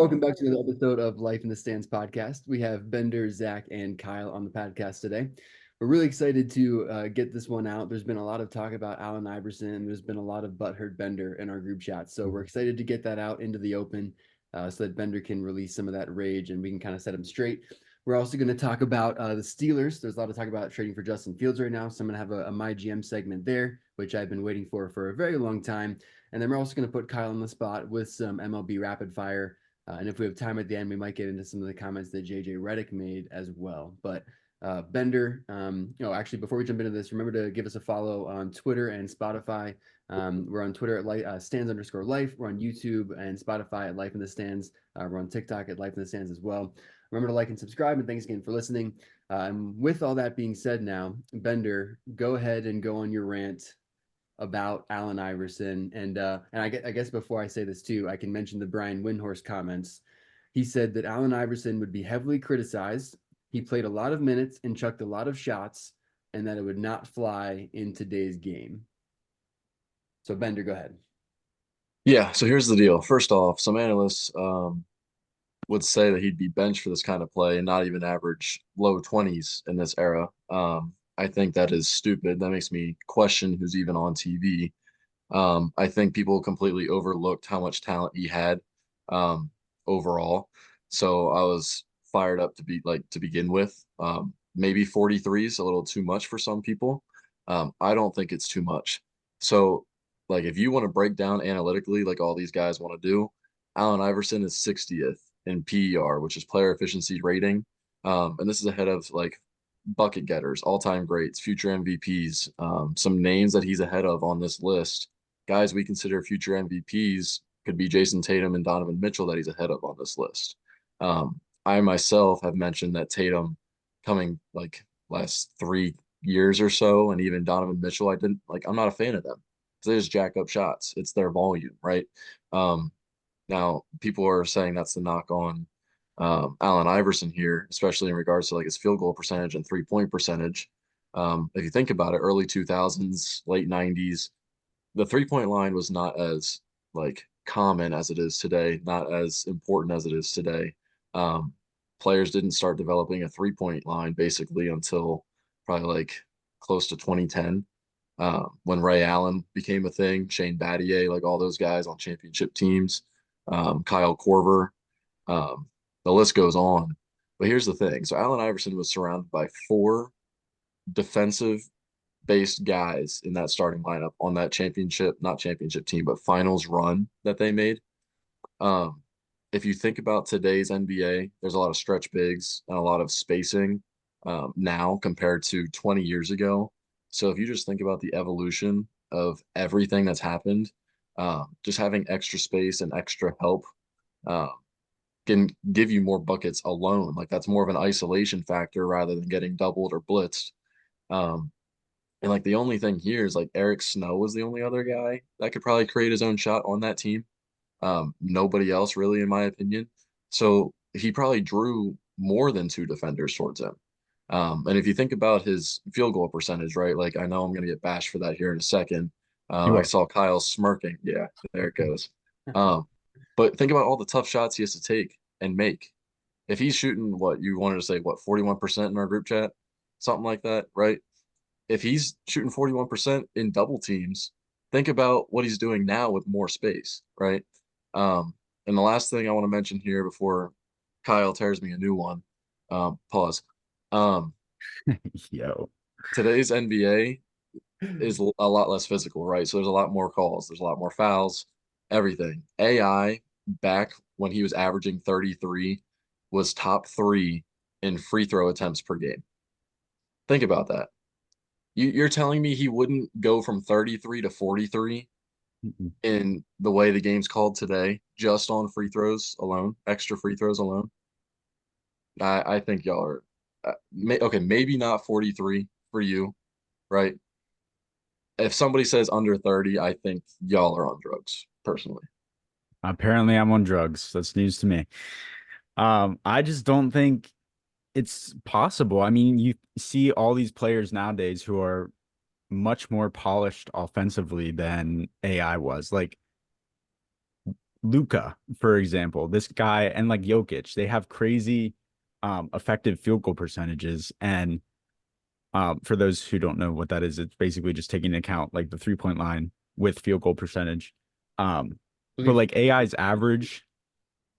Welcome back to another episode of Life in the Stands podcast. We have Bender, Zach, and Kyle on the podcast today. We're really excited to get this one out. There's been a lot of talk about Allen Iverson. There's been a lot of butthurt Bender in our group chat. So we're excited to get that out into the open so that Bender can release some of that rage and we can kind of set him straight. We're also going to talk about the Steelers. There's a lot of talk about trading for Justin Fields right now. So I'm going to have a MyGM segment there, which I've been waiting for a very long time. And then we're also going to put Kyle on the spot with some MLB rapid fire. And if we have time at the end, we might get into some of the comments that JJ Redick made as well. But Bender, actually, before we jump into this, remember to give us a follow on Twitter and Spotify. We're on Twitter at stands_life. We're on YouTube and Spotify at Life in the Stands. We're on TikTok at Life in the Stands as well. Remember to like and subscribe, and thanks again for listening. And with all that being said now, Bender, go ahead and go on your rant about Allen Iverson. And I guess before I say this too, I can mention the Brian Windhorst comments. He said that Allen Iverson would be heavily criticized. He played a lot of minutes and chucked a lot of shots, and that it would not fly in today's game. So Bender, go ahead. Yeah, so here's the deal. First off, some analysts would say that he'd be benched for this kind of play and not even average low 20s in this era. I think that is stupid. That makes me question who's even on TV. I think people completely overlooked how much talent he had overall. So I was fired up to begin with. Maybe 43 is a little too much for some people. I don't think it's too much. So if you want to break down analytically like all these guys want to do, Allen Iverson is 60th in PER, which is player efficiency rating. And this is ahead of bucket getters, all-time greats, future MVPs, some names that he's ahead of on this list. Guys we consider future MVPs could be Jason Tatum and Donovan Mitchell that he's ahead of on this list. I myself have mentioned that Tatum coming last 3 years or so, and even Donovan Mitchell, I'm not a fan of them. They just jack up shots. It's their volume, right? Now people are saying that's the knock on Allen Iverson here, especially in regards to his field goal percentage and 3-point percentage. If you think about it, early 2000s, late 90s, the 3-point line was not as common as it is today, not as important as it is today. Players didn't start developing a 3-point line basically until probably close to 2010. When Ray Allen became a thing, Shane Battier, all those guys on championship teams, Kyle Korver, the list goes on. But here's the thing. So Allen Iverson was surrounded by 4 defensive based guys in that starting lineup on that not championship team, but finals run that they made. If you think about today's NBA, there's a lot of stretch bigs and a lot of spacing now compared to 20 years ago. So if you just think about the evolution of everything that's happened, just having extra space and extra help can give you more buckets alone. That's more of an isolation factor rather than getting doubled or blitzed. And the only thing here is Eric Snow was the only other guy that could probably create his own shot on that team. Nobody else really, in my opinion. So he probably drew more than 2 defenders towards him. And if you think about his field goal percentage, right? I know I'm going to get bashed for that here in a second. You I are. saw Kyle smirking. Yeah, there it goes. But think about all the tough shots he has to take and make. If he's shooting what you wanted to say, 41% in our group chat, something like that, right? If he's shooting 41% in double teams, think about what he's doing now with more space, right? And the last thing I want to mention here before Kyle tears me a new one, pause. Yo. Today's NBA is a lot less physical, right? So there's a lot more calls, there's a lot more fouls, everything. AI back when he was averaging 33 was top 3 in free throw attempts per game. Think about that. You're telling me he wouldn't go from 33 to 43 in the way the game's called today, just on free throws alone, extra free throws alone? I think y'all are okay. Maybe not 43 for you, right? If somebody says under 30, I think y'all are on drugs, personally. Apparently I'm on drugs. That's news to me. I just don't think it's possible. I mean, you see all these players nowadays who are much more polished offensively than AI was. Luka, for example, this guy and like Jokic, they have crazy effective field goal percentages. And for those who don't know what that is, it's basically just taking into account like the 3-point line with field goal percentage. But like AI's average,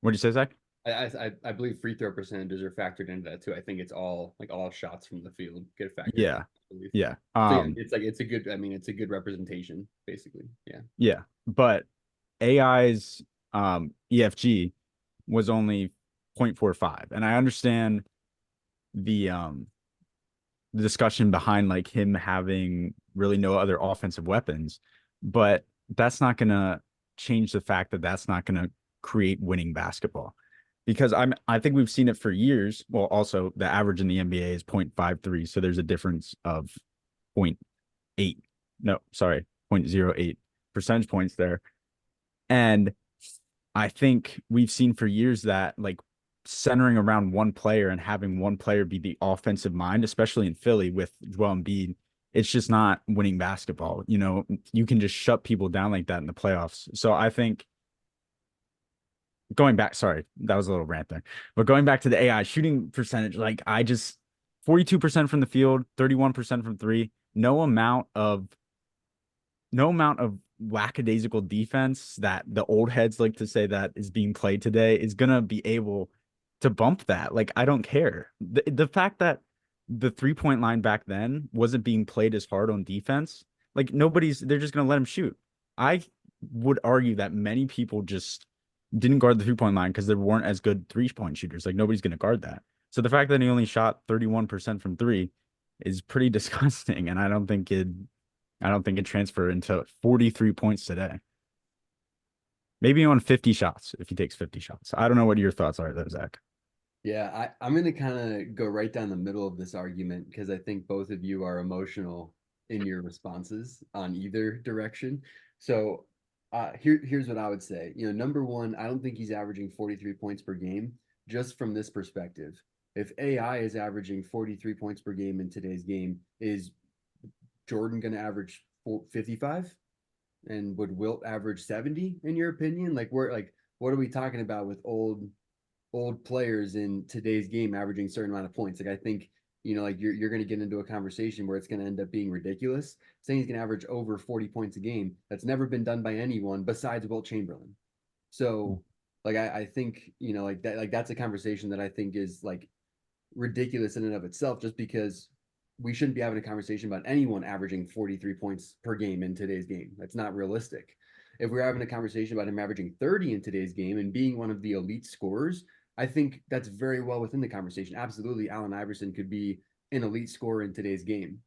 what did you say, Zach? I believe free throw percentages are factored into that too. I think it's all like all shots from the field get factored in, Yeah. I believe. Yeah. So yeah, it's like it's a good, I mean, it's a good representation, basically. Yeah. Yeah. But AI's EFG was only 0.45. And I understand the discussion behind like him having really no other offensive weapons, but that's not going to change the fact that that's not going to create winning basketball. Because I think we've seen it for years. Well, also the average in the NBA is 0.53, so there's a difference of 0.8. No, sorry, 0.08 percentage points there. And I think we've seen for years that like centering around one player and having one player be the offensive mind, especially in Philly with Joel Embiid, it's just not winning basketball. You know, you can just shut people down like that in the playoffs. So I think going back, sorry, that was a little rant there, but going back to the AI shooting percentage, like I just 42% from the field, 31% from three, no amount of lackadaisical defense that the old heads like to say that is being played today is gonna be able to bump that. Like, I don't care. The fact that the 3-point line back then wasn't being played as hard on defense, like they're just gonna let him shoot. I would argue that many people just didn't guard the 3-point line because there weren't as good 3-point shooters. Like, nobody's gonna guard that. So the fact that he only shot 31% from three is pretty disgusting, and I don't think it transferred into 43 points today. Maybe on 50 shots if he takes 50 shots. I don't know what your thoughts are though, Zach. Yeah, I'm going to kind of go right down the middle of this argument because I think both of you are emotional in your responses on either direction. So here's what I would say. You know, number one, I don't think he's averaging 43 points per game just from this perspective. If AI is averaging 43 points per game in today's game, is Jordan going to average 55? And would Wilt average 70 in your opinion? Like what are we talking about with old players in today's game averaging a certain amount of points? Like I think, you know, like you're going to get into a conversation where it's going to end up being ridiculous. Saying he's going to average over 40 points a game, that's never been done by anyone besides Wilt Chamberlain. So like I think, you know, like that, like that's a conversation that I think is like ridiculous in and of itself, just because we shouldn't be having a conversation about anyone averaging 43 points per game in today's game. That's not realistic. If we're having a conversation about him averaging 30 in today's game and being one of the elite scorers, I think that's very well within the conversation. Absolutely, Allen Iverson could be an elite scorer in today's game.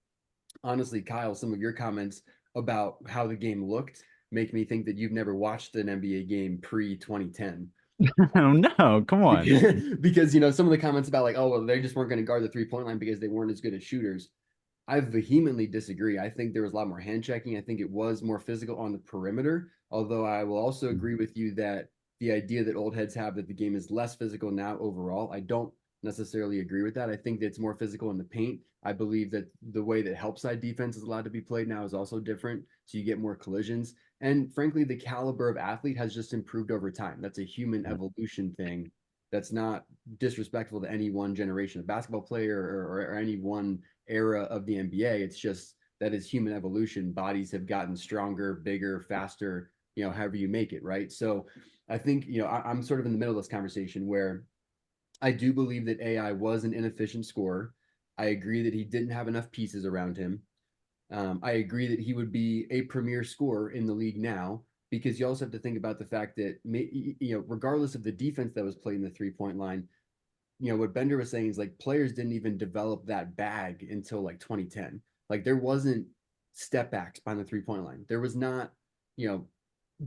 Honestly, Kyle, some of your comments about how the game looked make me think that you've never watched an NBA game pre 2010. Oh no, come on. Because you know some of the comments about like, oh well, they just weren't going to guard the 3-point line because they weren't as good as shooters. I vehemently disagree. I think there was a lot more hand checking. I think it was more physical on the perimeter. Although I will also agree with you that the idea that old heads have that the game is less physical now overall, I don't necessarily agree with that. I think that it's more physical in the paint. I believe that the way that help side defense is allowed to be played now is also different. So you get more collisions. And frankly, the caliber of athlete has just improved over time. That's a human evolution thing. That's not disrespectful to any one generation of basketball player or any one era of the NBA. It's just that is human evolution. Bodies have gotten stronger, bigger, faster, you know, however you make it, right? So I think, you know, I'm sort of in the middle of this conversation where I do believe that AI was an inefficient scorer. I agree that he didn't have enough pieces around him. I agree that he would be a premier scorer in the league now, because you also have to think about the fact that, you know, regardless of the defense that was played in the 3-point line, you know, what Bender was saying is like players didn't even develop that bag until like 2010. Like there wasn't step backs behind the 3-point line. There was not, you know,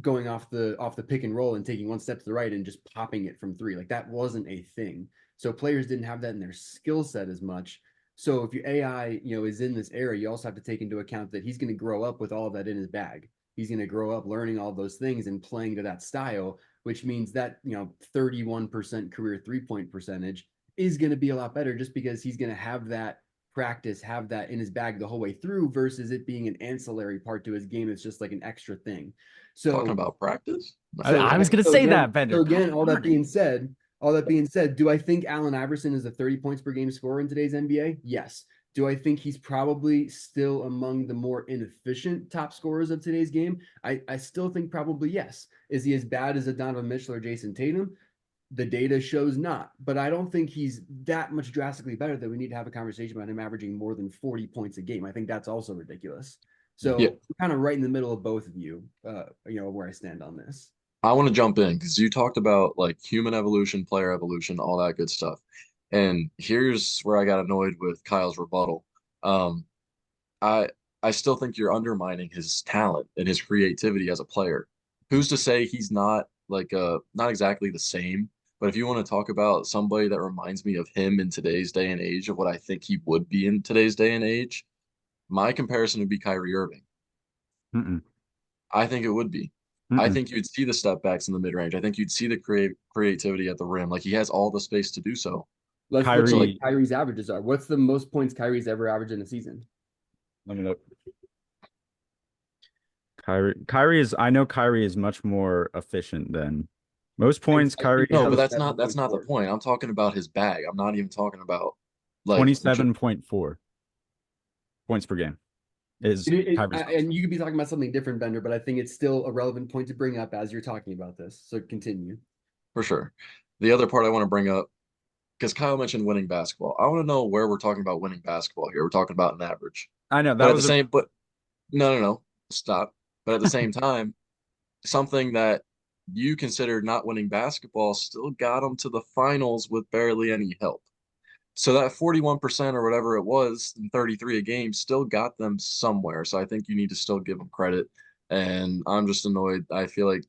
going off the pick and roll and taking one step to the right and just popping it from three. Like that wasn't a thing. So players didn't have that in their skill set as much. So if your AI, you know, is in this era, you also have to take into account that he's going to grow up with all of that in his bag. He's going to grow up learning all those things and playing to that style, which means that, you know, 31% career 3-point percentage is going to be a lot better just because he's going to have that practice, have that in his bag the whole way through versus it being an ancillary part to his game. It's just like an extra thing. Talking So, about practice? I was gonna say that, Bender. So again, all that being said, do I think Allen Iverson is a 30 points per game scorer in today's NBA? Yes. Do I think he's probably still among the more inefficient top scorers of today's game? I still think probably yes. Is he as bad as a Donovan Mitchell or Jason Tatum? The data shows not, but I don't think he's that much drastically better that we need to have a conversation about him averaging more than 40 points a game. I think that's also ridiculous. So Yeah. kind of right in the middle of both of you, where I stand on this. I want to jump in because you talked about like human evolution, player evolution, all that good stuff. And here's where I got annoyed with Kyle's rebuttal. Um, I I still think you're undermining his talent and his creativity as a player. Who's to say he's not like not exactly the same, but if you want to talk about somebody that reminds me of him in today's day and age of what I think he would be in today's day and age, my comparison would be Kyrie Irving. Mm-mm. I think it would be. I Mm-mm. think you'd see the step backs in the mid range. I think you'd see the creativity at the rim. Like he has all the space to do so. Let's look at So what Kyrie, Kyrie's averages are. What's the most points Kyrie's ever averaged in a season? let me look. Kyrie is, I know Kyrie is much more efficient than most points. Kyrie no, but has that's not the point. I'm talking about his bag. I'm not even talking about like 27.4 points per game is Kyrie's best. And you could be talking about something different, Bender, but I think it's still a relevant point to bring up as you're talking about this. So continue. for sure. The other part I want to bring up, because Kyle mentioned winning basketball. I want to know where we're talking about winning basketball here. We're talking about an average. I know But that at the was a same, but no, stop. But at the same time, something that you considered not winning basketball still got them to the finals with barely any help. So that 41% or whatever it was in 33 a game still got them somewhere. So I think you need to still give them credit. And I'm just annoyed. I feel like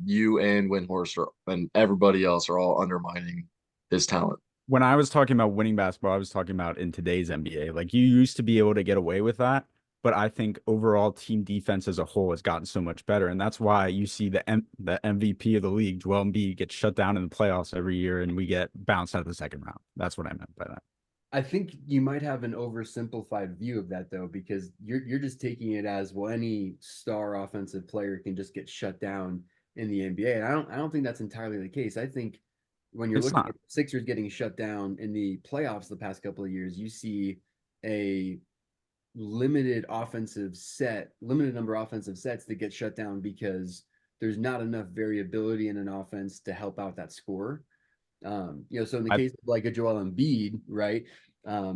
you and Windhorst and everybody else are all undermining his talent. when I was talking about winning basketball, I was talking about in today's NBA. Like you used to be able to get away with that, but I think overall team defense as a whole has gotten so much better, and that's why you see the MVP of the league, Joel Embiid, get shut down in the playoffs every year, and we get bounced out of the second round. That's what I meant by that. I think you might have an oversimplified view of that though, because you're just taking it as well, any star offensive player can just get shut down in the NBA. And I don't think that's entirely the case. I think when you're It's looking not. at the Sixers getting shut down in the playoffs the past couple of years, you see a limited number of offensive sets that get shut down because there's not enough variability in an offense to help out that score. So in the I case of like a Joel Embiid, right?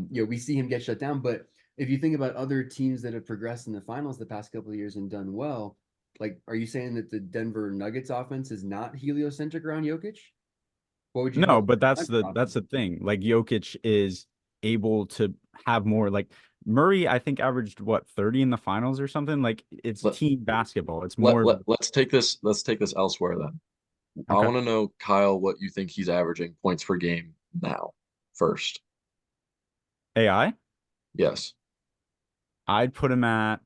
We see him get shut down. But if you think about other teams that have progressed in the finals the past couple of years and done well, like, are you saying that the Denver Nuggets offense is not heliocentric around Jokic? What would you call No, it? but that's the thing. Like Jokic is able to have more like Murray, I think averaged what 30 in the finals or something. Like it's Let, team basketball. It's more let's take this elsewhere then. I okay. want to know, Kyle, what you think he's averaging points per game now first. AI, Yes. I'd put him at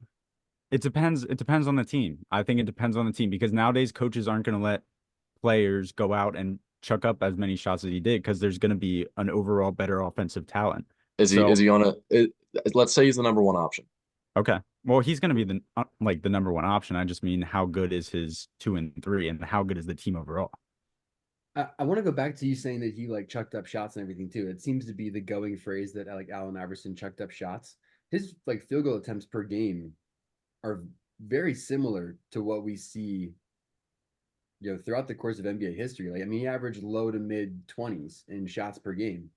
it depends on the team. I think it depends on the team because nowadays coaches aren't going to let players go out and chuck up as many shots as he did because there's going to be an overall better offensive talent. Is So, he on let's say he's the number one option. okay. Well, he's going to be the number one option. I just mean how good is his 2 and 3 and how good is the team overall? I want to go back to you saying that he like chucked up shots and everything too. It seems to be the going phrase that like Allen Iverson chucked up shots. His like field goal attempts per game are very similar to what we see, throughout the course of NBA history. Like, I mean, he averaged low to mid 20s in shots per game.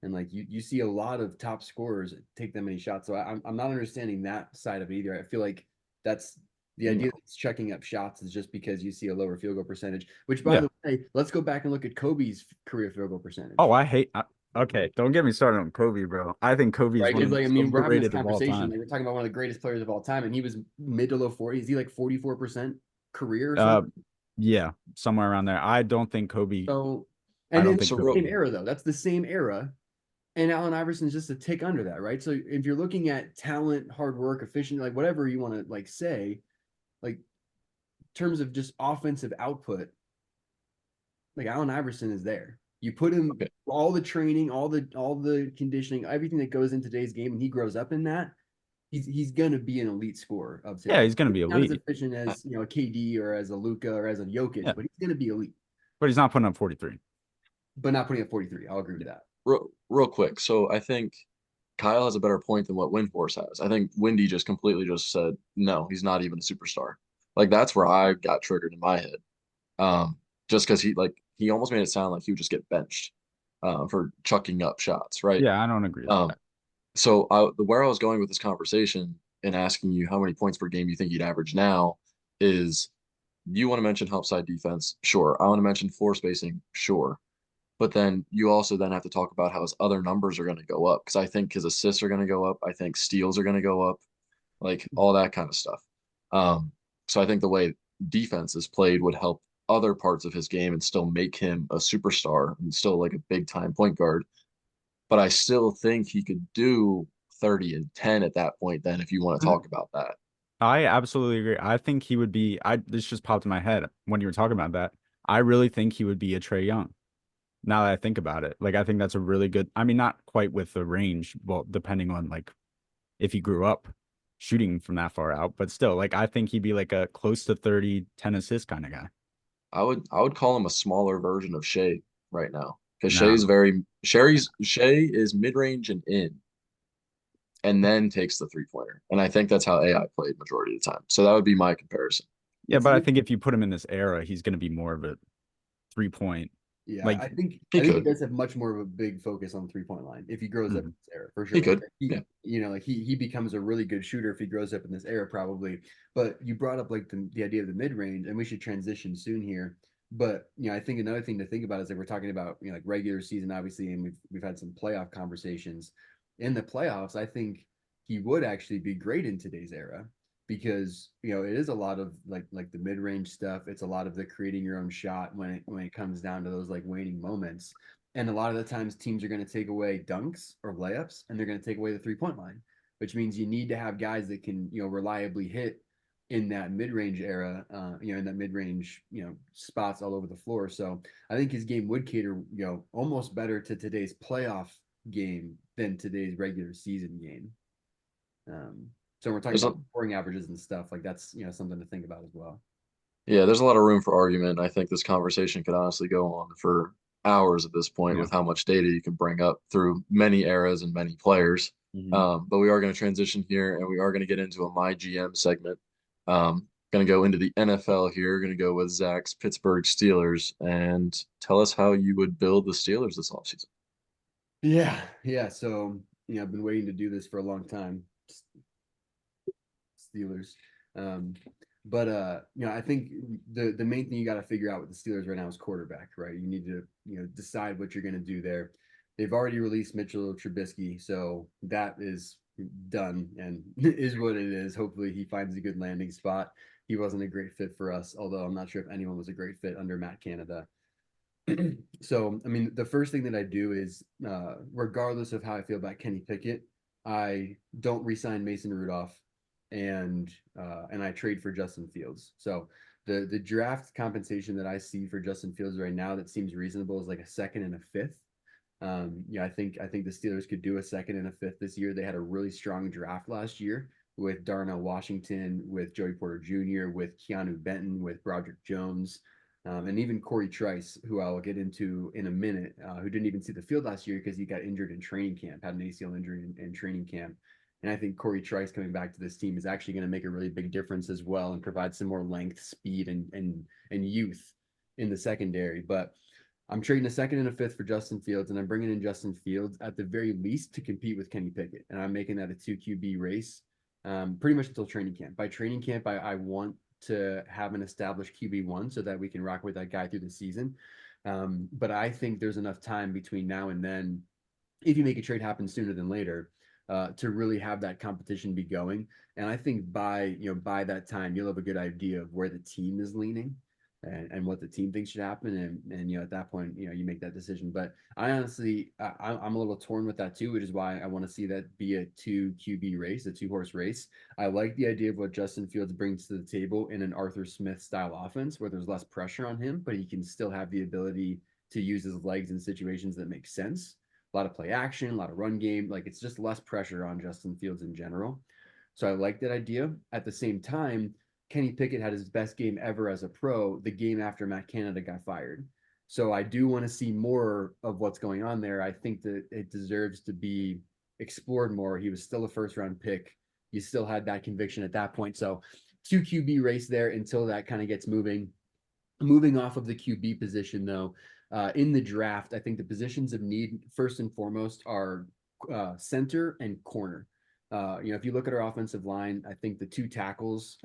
And like you see a lot of top scorers take that many shots. So I'm not understanding that side of it either. I feel like that's the idea that it's checking up shots is just because you see a lower field goal percentage, which by Yeah. the way, let's go back and look at Kobe's career field goal percentage. Oh, okay. Don't get me started on Kobe, bro. I think Kobe is Right. one of Because the like, I most mean, we're having this overrated of all conversation. time. Like, we're talking about one of the greatest players of all time, and he was mid to low 40s. Is he like 44% career or Uh, something? yeah, somewhere around there. I don't think Kobe. So, I and don't then think So the Kobe. same era though. That's the same era. And Allen Iverson's just a tick under that, right? So if you're looking at talent, hard work, efficient, like whatever you want to like say, like in terms of just offensive output, like Allen Iverson is there. You put him Okay. all the training, all the conditioning, everything that goes in today's game, and he grows up in that. He's gonna be an elite scorer of Yeah, today. he's going to be Not as elite. efficient I- as a KD or as a Luca or as a Jokic, Yeah, but he's gonna be elite. but he's not putting up 43. But not putting up 43. I'll agree with that. real quick. So I think Kyle has a better point than what Windhorse has. I think Windy just completely just said, no, he's not even a superstar. Like that's where I got triggered in my head. Um, just because he almost made it sound like he would just get benched for chucking up shots, right? Yeah, I don't agree with Um, that. so where I was going with this conversation and asking you how many points per game you think he'd average now is you want to mention help side defense, sure. I want to mention floor spacing, sure. But then you also then have to talk about how his other numbers are going to go up because I think his assists are going to go up. I think steals are going to go up, like all that kind of stuff. Um, so I think the way defense is played would help other parts of his game and still make him a superstar and still like a big time point guard. But I still think he could do 30 and 10 at that point then if you want to talk about that. I absolutely agree. I think he would be. This just popped in my head when you were talking about that. I really think he would be a Trey Young. Now that I think about it, like I think that's a really good. I mean, not quite with the range. Well, depending on like if he grew up shooting from that far out, but still, like I think he'd be like a close to 30, 10 assist kind of guy. I would call him a smaller version of Shea right now because No, Shea is mid range and in, and then takes the 3-pointer. And I think that's how AI played majority of the time. So that would be my comparison. yeah, It's but I think if you put him in this era, he's going to be more of a 3 point. Yeah, Like, He I think he could. does have much more of a big focus on 3-point line if he grows up in mhm. this era for He sure. could. Like Yeah. he becomes a really good shooter if he grows up in this era probably. But you brought up like the idea of the mid range, and we should transition soon here. But I think another thing to think about is that we're talking about like regular season obviously, and we've had some playoff conversations. In the playoffs, I think he would actually be great in today's era because it is a lot of like the mid-range stuff. It's a lot of the creating your own shot when it comes down to those like waning moments. And a lot of the times teams are going to take away dunks or layups and they're going to take away the 3-point line, which means you need to have guys that can reliably hit in that mid-range era, in that mid-range spots all over the floor. So I think his game would cater almost better to today's playoff game than today's regular season game. um, so we're talking There's a about scoring averages and stuff like that's something to think about as well. yeah, there's a lot of room for argument. I think this conversation could honestly go on for hours at this point Yeah. with how much data you can bring up through many eras and many players. Mhm. But we are going to transition here and we are going to get into a MyGM segment. Going to go into the NFL here. Going to go with Zach's Pittsburgh Steelers and tell us how you would build the Steelers this offseason. Yeah. So I've been waiting to do this for a long time. Steelers. Um, but I think the main thing you got to figure out with the Steelers right now is quarterback, right? You need to decide what you're going to do there. They've already released Mitchell Trubisky, so that is done and is what it is. Hopefully, he finds a good landing spot. He wasn't a great fit for us, although I'm not sure if anyone was a great fit under Matt Canada. So, I mean, the first thing that I do is, regardless of how I feel about Kenny Pickett, I don't re-sign Mason Rudolph, and I trade for Justin Fields. So the draft compensation that I see for Justin Fields right now that seems reasonable is like a second and a fifth. I think the Steelers could do a second and a fifth this year. They had a really strong draft last year with Darnell Washington, with Joey Porter Jr., with Keanu Benton, with Broderick Jones, and even Corey Trice, who I'll get into in a minute, who didn't even see the field last year because he got injured in training camp, had an ACL injury in training camp. And I think Corey Trice coming back to this team is actually going to make a really big difference as well and provide some more length, speed, and youth in the secondary. But I'm trading a second and a fifth for Justin Fields, and I'm bringing in Justin Fields at the very least to compete with Kenny Pickett, and I'm making that a 2 QB race, pretty much until training camp. By training camp, I want to have an established QB1 so that we can rock with that guy through the season. But I think there's enough time between now and then, if you make a trade happen sooner than later, to really have that competition be going. And I think by that time, you'll have a good idea of where the team is leaning and what the team thinks should happen. And at that point, you make that decision. But I honestly, I'm a little torn with that too, which is why I want to see that be a 2 QB race, a 2 horse race. I like the idea of what Justin Fields brings to the table in an Arthur Smith style offense where there's less pressure on him, but he can still have the ability to use his legs in situations that make sense. A lot of play action, a lot of run game. Like it's just less pressure on Justin Fields in general. So I like that idea. At the same time, Kenny Pickett had his best game ever as a pro the game after Matt Canada got fired. So I do want to see more of what's going on there. I think that it deserves to be explored more. He was still a first round pick. You still had that conviction at that point. So two QB race there until that kind of gets moving. Moving off of the QB position, though, in the draft, I think the positions of need, first and foremost, are center and corner. If you look at our offensive line, I think the two tackles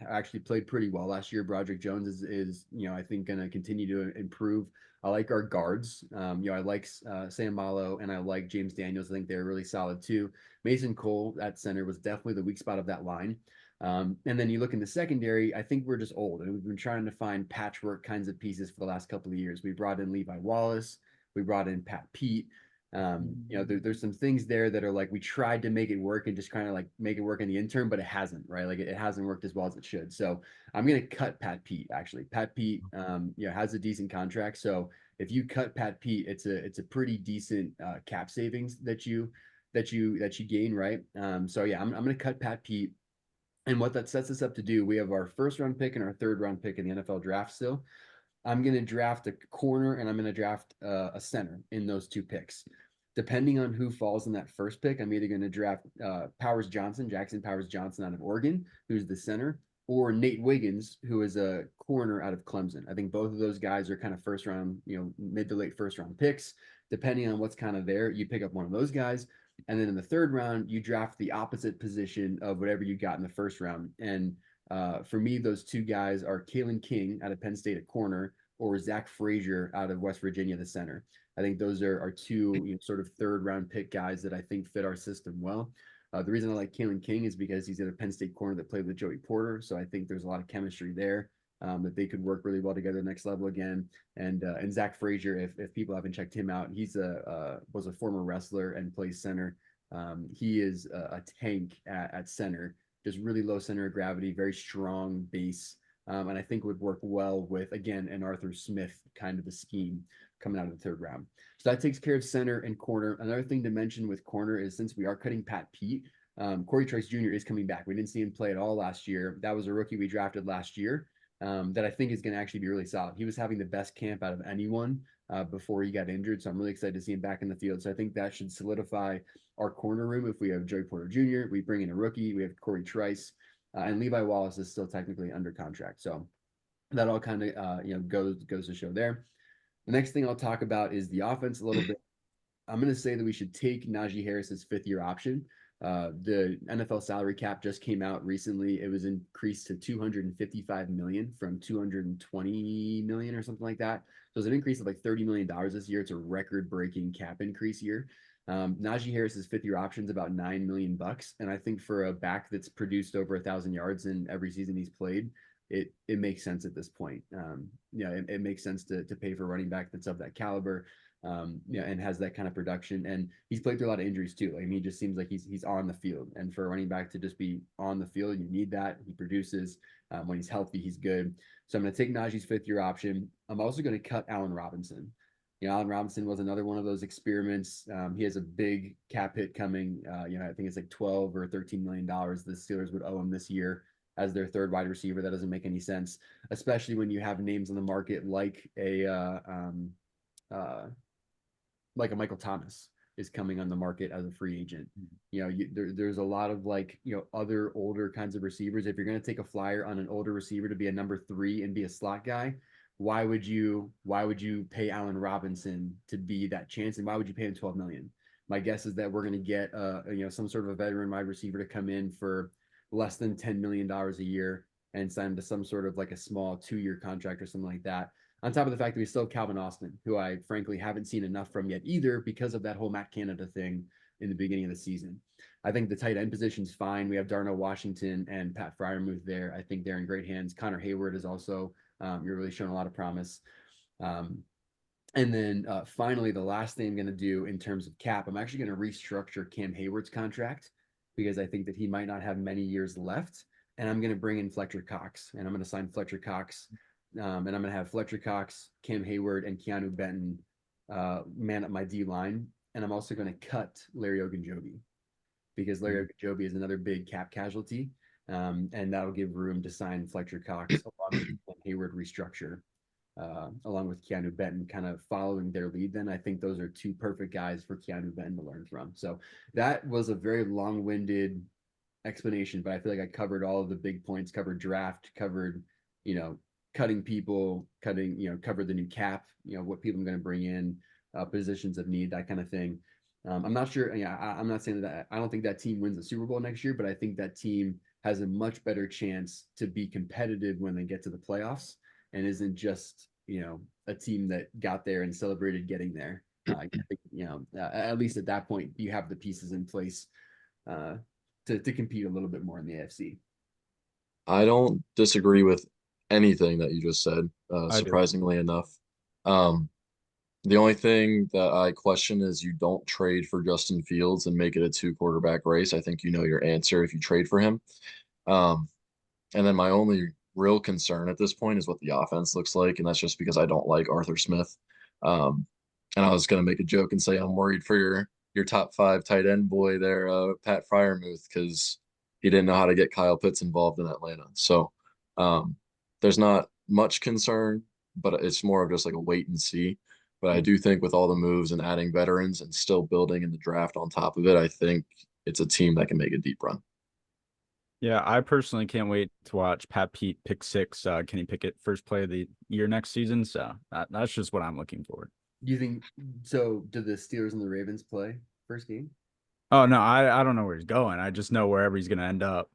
actually played pretty well last year. Broderick Jones is I think going to continue to improve. I like our guards. I like Sam Malo and I like James Daniels. I think they're really solid too. Mason Cole at center was definitely the weak spot of that line. And then you look in the secondary, I think we're just old and we've been trying to find patchwork kinds of pieces for the last couple of years. We brought in Levi Wallace, we brought in Pat Pete. There's some things there that are like we tried to make it work and just kind of like make it work in the interim, but it hasn't, right? Like it hasn't worked as well as it should. So I'm gonna cut Pat Pete actually. Pat Pete, has a decent contract. So if you cut Pat Pete, it's a pretty decent cap savings that you gain, right? So yeah, I'm gonna cut Pat Pete. And what that sets us up to do, we have our first round pick and our third round pick in the NFL draft still. I'm going to draft a corner and I'm going to draft a center in those two picks. Depending on who falls in that first pick, I'm either going to draft Jackson Powers Johnson out of Oregon, who's the center, or Nate Wiggins, who is a corner out of Clemson. I think both of those guys are kind of first round, mid to late first round picks. Depending on what's kind of there, you pick up one of those guys. And then in the third round, you draft the opposite position of whatever you got in the first round. And for me, those two guys are Kalen King out of Penn State at corner or Zach Frazier out of West Virginia, the center. I think those are two sort of third round pick guys that I think fit our system well. The reason I like Kalen King is because he's a Penn State corner that played with Joey Porter. So I think there's a lot of chemistry there that they could work really well together next level again. And Zach Frazier, if people haven't checked him out, he's was a former wrestler and plays center. He is a tank at center, just really low center of gravity, very strong base. And I think would work well with, again, an Arthur Smith kind of a scheme coming out of the third round. So that takes care of center and corner. Another thing to mention with corner is since we are cutting Pat Pete, Corey Trice Jr. is coming back. We didn't see him play at all last year. That was a rookie we drafted last year that I think is going to actually be really solid. He was having the best camp out of anyone before he got injured. So I'm really excited to see him back in the field. So I think that should solidify our corner room. If we have Joey Porter Jr., we bring in a rookie, we have Corey Trice. And Levi Wallace is still technically under contract. So that all kind of goes to show there. The next thing I'll talk about is the offense a little bit. I'm going to say that we should take Najee Harris's fifth-year option. The NFL salary cap just came out recently. It was increased to $255 million from $220 million or something like that. So it's an increase of like $30 million this year. It's a record-breaking cap increase year. Najee Harris's fifth-year option is about $9 million, and I think for a back that's produced over 1,000 yards in every season he's played, it makes sense at this point. It makes sense to pay for a running back that's of that caliber, and has that kind of production. And he's played through a lot of injuries too. Like, I mean, he just seems like he's on the field, and for a running back to just be on the field, you need that. He produces. When he's healthy, he's good. So I'm going to take Najee's fifth-year option. I'm also going to cut Allen Robinson. Allen Robinson was another one of those experiments. He has a big cap hit coming. I think it's like $12 or $13 million the Steelers would owe him this year as their third wide receiver. That doesn't make any sense, especially when you have names on the market like a Michael Thomas is coming on the market as a free agent. There's a lot of other older kinds of receivers. If you're going to take a flyer on an older receiver to be a number 3 and be a slot guy, why would you pay Allen Robinson to be that chance, and why would you pay him $12 million? My guess is that we're going to get some sort of a veteran wide receiver to come in for less than $10 million a year and sign him to some sort of like a small 2-year contract or something like that. On top of the fact that we still have Calvin Austin, who I frankly haven't seen enough from yet either because of that whole Matt Canada thing in the beginning of the season. I think the tight end position's fine. We have Darnell Washington and Pat Freiermuth there. I think they're in great hands. Connor Hayward is also you're really showing a lot of promise. And then finally, the last thing I'm going to do in terms of cap, I'm actually going to restructure Cam Hayward's contract because I think that he might not have many years left. And I'm going to bring in Fletcher Cox, and I'm going to sign Fletcher Cox and I'm going to have Fletcher Cox, Cam Hayward, and Keanu Benton man up my D line. And I'm also going to cut Larry Ogunjobi because Larry Ogunjobi is another big cap casualty. And that'll give room to sign Fletcher Cox along with Cam Hayward restructure, along with Keanu Benton kind of following their lead. Then I think those are two perfect guys for Keanu Benton to learn from. So that was a very long-winded explanation, but I feel like I covered all of the big points, covered draft, covered, cutting people, covered the new cap, what people I'm going to bring in, positions of need, that kind of thing. I'm not sure. Yeah, I'm not saying that I don't think that team wins the Super Bowl next year, but I think that team has a much better chance to be competitive when they get to the playoffs and isn't just, a team that got there and celebrated getting there. I think, at least at that point, you have the pieces in place to compete a little bit more in the AFC. I don't disagree with anything that you just said, I do. surprisingly enough. Um, the only thing that I question is you don't trade for Justin Fields and make it a two quarterback race. I think you know your answer if you trade for him. Um, and then my only real concern at this point is what the offense looks like, and that's just because I don't like Arthur Smith. Um, and I was going to make a joke and say I'm worried for your top five tight end boy there, Pat Fryermuth, because he didn't know how to get Kyle Pitts involved in Atlanta. So um, there's not much concern, but it's more of just like a wait and see. But I do think with all the moves and adding veterans and still building in the draft on top of it, I think it's a team that can make a deep run. Yeah, I personally can't wait to watch Pat Pete pick six, Kenny Pickett first play of the year next season. So that's just what I'm looking forward. Do you think so? Do the Steelers and the Ravens play first game? Oh no, I don't know where he's going. I just know wherever he's gonna end up,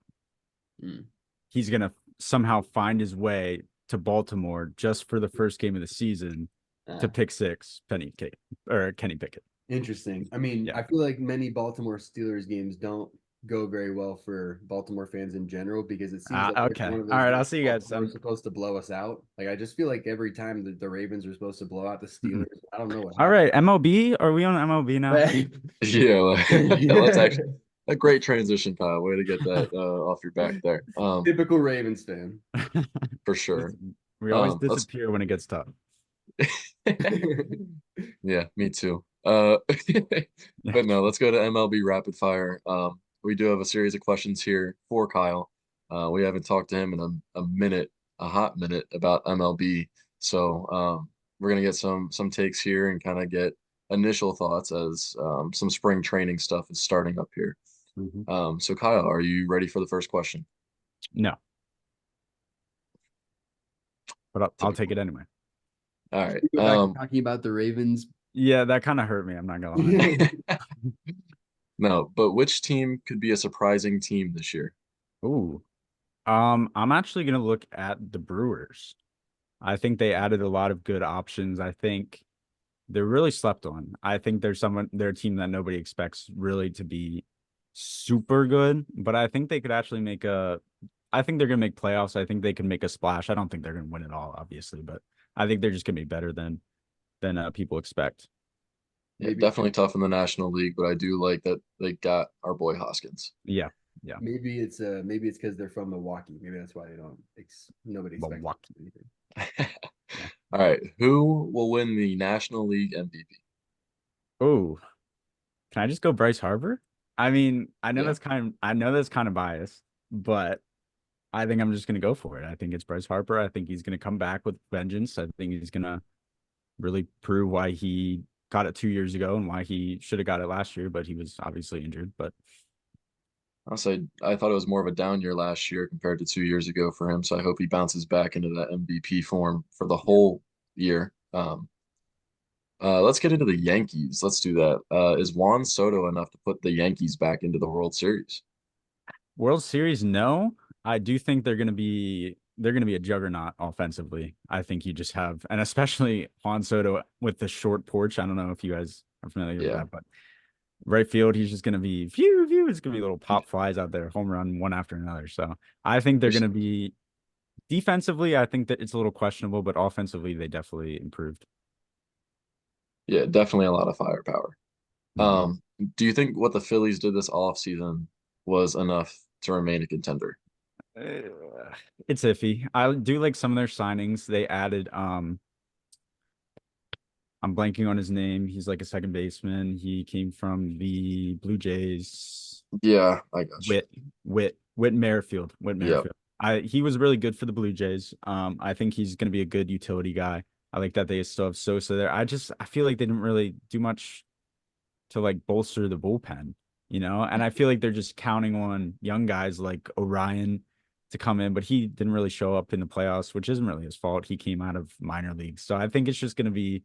he's gonna somehow find his way to Baltimore just for the first game of the season to pick six Kenny Pickett. Interesting. I mean, Yeah. I feel like many Baltimore Steelers games don't go very well for Baltimore fans in general because it seems like it's Okay. one of All those right. games I'll see you guys. Baltimore's supposed to blow us out. Like I just feel like every time the Ravens are supposed to blow out the Steelers, I don't know what All right. MLB. Are we on MLB now? Yeah, let's actually a great transition, Kyle. Way to get that off your back there. Typical Ravens fan. For sure. We always Let's disappear when it gets tough. Yeah, me too. But no, let's go to MLB rapid fire. We do have a series of questions here for Kyle. We haven't talked to him in a hot minute about MLB. So we're gonna get some takes here and kind of get initial thoughts as some spring training stuff is starting up here. So Kyle, are you ready for the first question? No. But I'll take it anyway. All right. Go back to talking about the Ravens. Yeah, that kind of hurt me. I'm not gonna lie. No, but which team could be a surprising team this year? Ooh. I'm actually gonna look at the Brewers. I think they added a lot of good options. I think they're really slept on. I think they're a team that nobody expects really to be super good, but I think they could actually I think they're gonna make playoffs. I think they can make a splash. I don't think they're gonna win it all, obviously, but I think they're just gonna be better than people expect. Yeah, definitely tough in the National League, but I do like that they got our boy Hoskins. Yeah. Maybe it's because they're from Milwaukee. Maybe that's why they don't. Nobody expects anything. All right, who will win the National League MVP? Oh, can I just go Bryce Harper? I mean, I know that's kind of biased, but I think I'm just gonna go for it. I think it's Bryce Harper. I think he's gonna come back with vengeance. I think he's gonna really prove why he got it 2 years ago and why he should have got it last year, but he was obviously injured. But I'll say I thought it was more of a down year last year compared to 2 years ago for him. So I hope he bounces back into that MVP form for the whole year. Let's get into the Yankees. Let's do that. Is Juan Soto enough to put the Yankees back into the World Series? World Series, no. I do think they're gonna be a juggernaut offensively. I think you just have, and especially Juan Soto with the short porch. I don't know if you guys are familiar with that, but right field, he's just gonna be phew. It's gonna be little pop flies out there, home run one after another. So I think they're gonna be defensively. I think that it's a little questionable, but offensively, they definitely improved. Yeah, definitely a lot of firepower. Do you think what the Phillies did this offseason was enough to remain a contender? It's iffy. I do like some of their signings. They added I'm blanking on his name. He's like a second baseman. He came from the Blue Jays. Yeah, I got you. Whit Merrifield. Whit Yeah. Merrifield. He was really good for the Blue Jays. I think he's gonna be a good utility guy. I like that they still have Sosa there. I feel like they didn't really do much to like bolster the bullpen, and I feel like they're just counting on young guys like Orion to come in, but he didn't really show up in the playoffs, which isn't really his fault. He came out of minor leagues. So I think it's just gonna be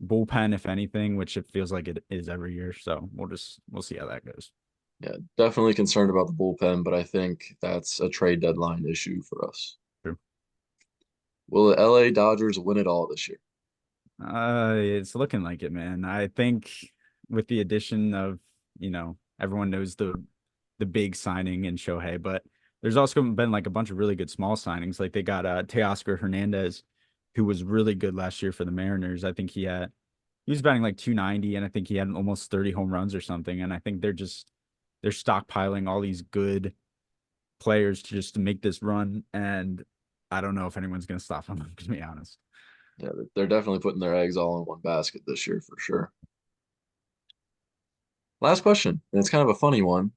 bullpen, if anything, which it feels like it is every year. So we'll see how that goes. Yeah, definitely concerned about the bullpen, but I think that's a trade deadline issue for us. True. Will the LA Dodgers win it all this year? It's looking like it, man. I think with the addition of, everyone knows the big signing in Shohei, but there's also been like a bunch of really good small signings. Like they got Teoscar Hernandez, who was really good last year for the Mariners. I think he was batting like 290, and I think he had almost 30 home runs or something. And I think they're stockpiling all these good players to make this run. And I don't know if anyone's gonna stop them, to be honest. Yeah, they're definitely putting their eggs all in one basket this year for sure. Last question, and it's kind of a funny one.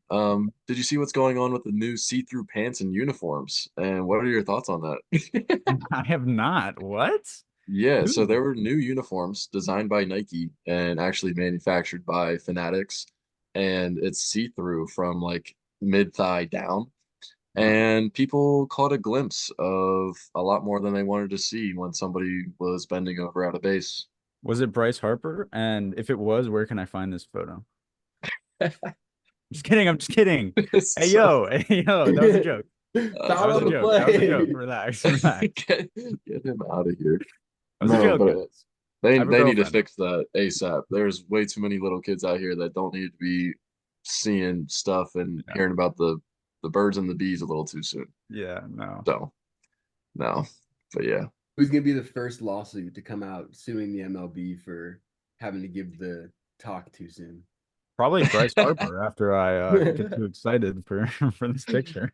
Did you see what's going on with the new see-through pants and uniforms? And what are your thoughts on that? I have not. What? Yeah, so Ooh. there were new uniforms designed by Nike and actually manufactured by Fanatics, and it's see-through from like mid-thigh down. Wow. And people caught a glimpse of a lot more than they wanted to see when somebody was bending over at a base. Was it Bryce Harper? And if it was, where can I find this photo? Just kidding. I'm just kidding. Hey So, yo, hey yo, that was a joke. That Foul was on a the joke. That was a joke. play. Relax, relax. get him out of here. That was a No, joke, but guys. I they have a they need to girlfriend. fix that ASAP. There's way too many little kids out here that don't need to be seeing stuff and Yeah. hearing about the birds and the bees a little too soon. Yeah, no. So, no. But yeah. Who's gonna be the first lawsuit to come out suing the MLB for having to give the talk too soon? Probably Bryce Harper after I get too excited for for this picture.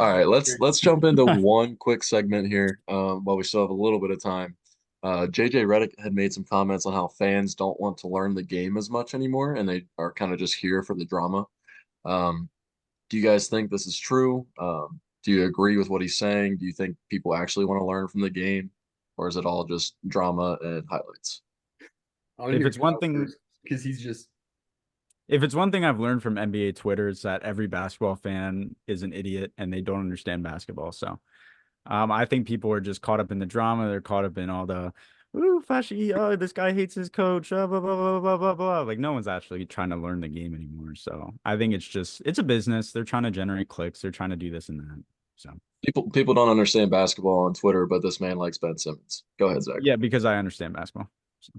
All right, let's jump into one quick segment here while we still have a little bit of time. JJ Redick had made some comments on how fans don't want to learn the game as much anymore, and they are kind of just here for the drama. Um, do you guys think this is true? Do you agree with what he's saying? Do you think people actually want to learn from the game, or is it all just drama and highlights? I want to If hear it's one Kyle thing first because he's just If it's one thing I've learned from NBA Twitter, it's that every basketball fan is an idiot and they don't understand basketball. So I think people are just caught up in the drama. They're caught up in all the ooh, flashy, oh, this guy hates his coach, blah, blah, blah, blah, blah, blah, blah. Like no one's actually trying to learn the game anymore. So I think it's a business. They're trying to generate clicks. They're trying to do this and that. So People don't understand basketball on Twitter, but this man likes Ben Simmons. Go ahead, Zach. yeah, because I understand basketball. So,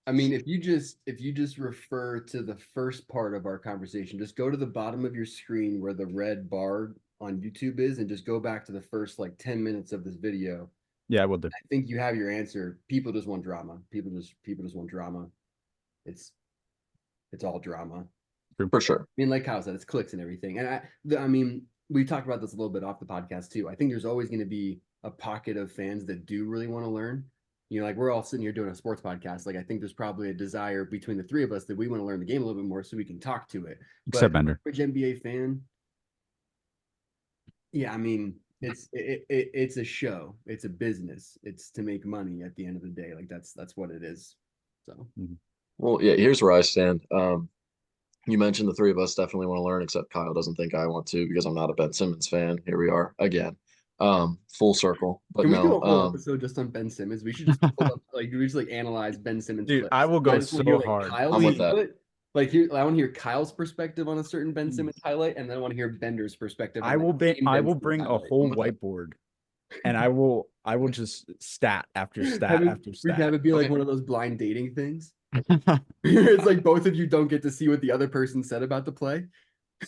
I mean, if you just refer to the first part of our conversation, just go to the bottom of your screen where the red bar on YouTube is and just go back to the first like 10 minutes of this video. yeah, I will do. I think you have your answer. People just want drama. People just want drama. It's it's all drama. For sure. I mean, like Kyle said, it's clicks and everything. And I mean, we talked about this a little bit off the podcast too. I think there's always going to be a pocket of fans that do really want to learn. Like we're all sitting here doing a sports podcast. Like I think there's probably a desire between the three of us that we want to learn the game a little bit more so we can talk to it. Except But Bender. average NBA fan, yeah, I mean, it's a show. It's a business. It's to make money at the end of the day. Like that's what it is. So Well, yeah, here's where I stand. You mentioned the three of us definitely want to learn, except Kyle doesn't think I want to because I'm not a Ben Simmons fan. Here we are again. Full circle. But can we do no, a whole episode just on Ben Simmons? We should just pull up like we just like analyze Ben Simmons Dude, clips. I will I go just want to hear so like hard. Kyle's I'm with that. input. Like I want to hear Kyle's perspective on a certain Ben Simmons highlight, and then I want to hear Bender's perspective on I will the same I Ben will Simmons bring a highlight. whole I'm with that. whiteboard and I will just stat after stat after We can have stat. it be like Okay. one of those blind dating things. It's like both of you don't get to see what the other person said about the play.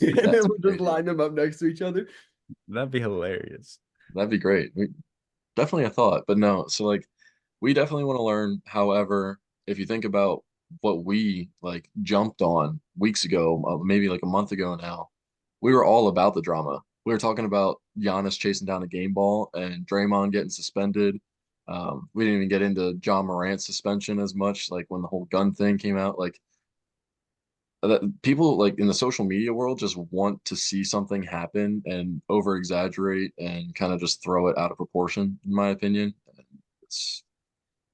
And then That's a we'll great just idea. line them up next to each other. That'd be hilarious. That'd be great. Definitely a thought, but no. So like, we definitely want to learn. However, if you think about what we like jumped on weeks ago, maybe like a month ago now, we were all about the drama. we were talking about Giannis chasing down a game ball and Draymond getting suspended. We didn't even get into John Morant's suspension as much, like when the whole gun thing came out. Like that, people like in the social media world just want to see something happen and over exaggerate and kind of just throw it out of proportion, in my opinion. It's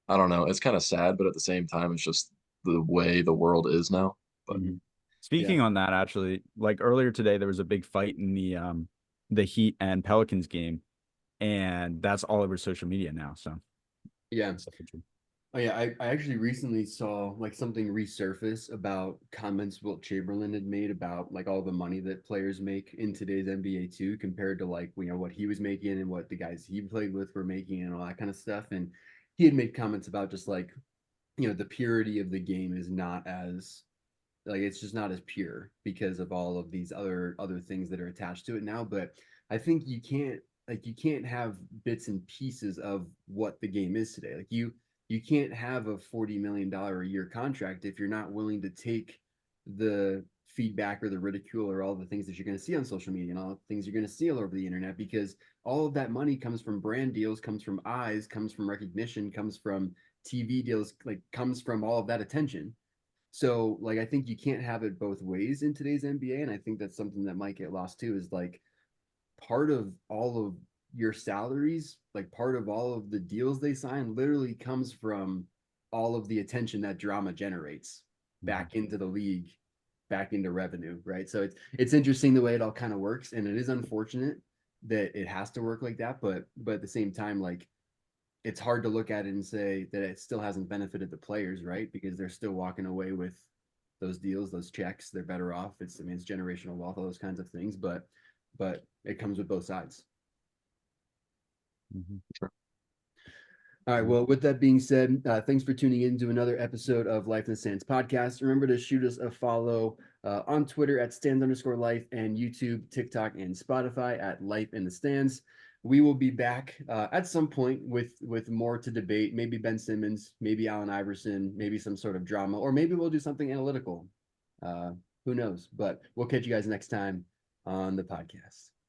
I don't know, it's kind of sad, but at the same time, it's just the way the world is now. But Mhm. Speaking on that, actually, like earlier today, there was a big fight in the Heat and Pelicans game, and that's all over social media now. So Yeah. that's definitely true. Oh yeah, I actually recently saw like something resurface about comments Wilt Chamberlain had made about like all the money that players make in today's NBA too, compared to like what he was making and what the guys he played with were making and all that kind of stuff. And he had made comments about just like, the purity of the game is not as like it's just not as pure because of all of these other things that are attached to it now. But I think you can't have bits and pieces of what the game is today. Like you can't have a $40 million a year contract if you're not willing to take the feedback or the ridicule or all the things that you're going to see on social media and all the things you're going to see all over the internet, because all of that money comes from brand deals, comes from eyes, comes from recognition, comes from TV deals, like comes from all of that attention. So like I think you can't have it both ways in today's NBA, and I think that's something that might get lost too. Is like part of all of your salaries, like part of all of the deals they sign, literally comes from all of the attention that drama generates Mhm. back into the league, back into revenue, right? So it's interesting the way it all kind of works, and it is unfortunate that it has to work like that, but at the same time, like it's hard to look at it and say that it still hasn't benefited the players, right? Because they're still walking away with those deals, those checks. They're better off. It's generational wealth, all those kinds of things. But it comes with both sides. Mhm. sure. All right. Well, with that being said, thanks for tuning in to another episode of Life in the Stands podcast. Remember to shoot us a follow on Twitter at stands_life and YouTube, TikTok, and Spotify at Life in the Stands. We will be back at some point with more to debate. Maybe Ben Simmons, maybe Allen Iverson, maybe some sort of drama, or maybe we'll do something analytical. Uh, who knows? But we'll catch you guys next time on the podcast.